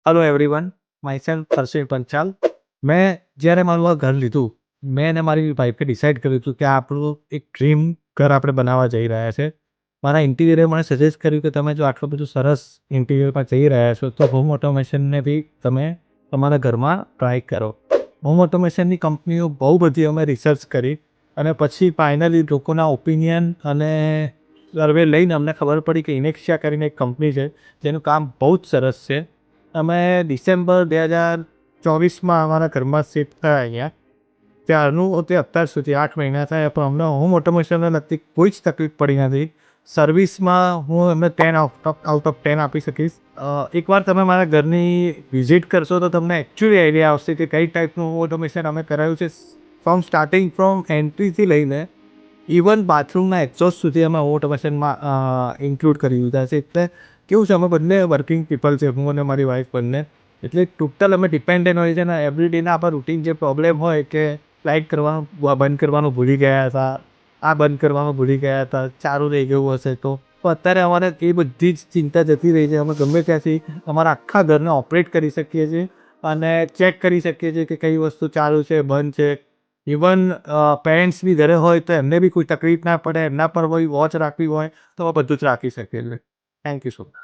Hello everyone, myself Harshil Panchal. મેં જ્યારે મારું આ ઘર લીધું, મેં અને મારી વાઈફે ડિસાઈડ કર્યું હતું કે આપણું એક ડ્રીમ ઘર આપણે બનાવવા જઈ રહ્યા છે. મારા ઇન્ટિરિયરે મને સજેસ્ટ કર્યું કે તમે જો આટલું બધું સરસ ઇન્ટિરિયરમાં જઈ રહ્યા છો તો હોમ ઓટોમેશનને બી તમે તમારા ઘરમાં ટ્રાય કરો. હોમ ઓટોમેશનની કંપનીઓ બહુ બધી અમે રિસર્ચ કરી અને પછી ફાઇનલી લોકોના ઓપિનિયન અને સર્વે લઈને અમને ખબર પડી કે ઇનેક્શિયા કરીને એક કંપની છે જેનું કામ બહુ જ સરસ છે. અમે ડિસેમ્બર 2024માં અમારા ઘરમાં શિફ્ટ થયા અહીંયા. ત્યારનું તે અત્યાર સુધી 8 મહિના થયા પણ અમને હોમ ઓટોમેશનને લગતી કોઈ જ તકલીફ પડી નથી. સર્વિસમાં હું એમને 10 આઉટ ઓફ 10 આપી શકીશ. એકવાર તમે મારા ઘરની વિઝિટ કરશો તો તમને એકચ્યુઅલી આઈડિયા આવશે કે કઈ ટાઈપનું ઓટોમેશન અમે કરાવ્યું છે. સ્ટાર્ટિંગ એન્ટ્રીથી લઈને ઇવન બાથરૂમના એક્ઝોસ્ટ સુધી અમે ઓટોમેશનમાં ઇન્ક્લુડ કરી દીધા છે. એટલે કેવું છે, અમે બંને વર્કિંગ પીપલ છે, હું અને મારી વાઈફ બંને. એટલે ટોટલ અમે ડિપેન્ડન્ટ હોય છે ને એવરી ડેના આપણા રૂટીન જે પ્રોબ્લેમ હોય કે લાઇટ કરવાનું બંધ કરવાનું ભૂલી ગયા હતા, આ બંધ કરવાનું ભૂલી ગયા હતા, ચાલુ રહી ગયું હશે તો અત્યારે અમારે એ બધી જ ચિંતા જતી રહી છે. અમે ગમે ત્યાંથી અમારા આખા ઘરને ઓપરેટ કરી શકીએ છીએ અને ચેક કરી શકીએ છીએ કે કઈ વસ્તુ ચાલુ છે, બંધ છે. ઇવન પેરેન્ટ્સ બી ઘરે હોય તો એમને બી કોઈ તકલીફ ના પડે, એમના પર કોઈ વોચ રાખવી હોય તો બધું જ રાખી શકીએ છીએ. Thank you so much.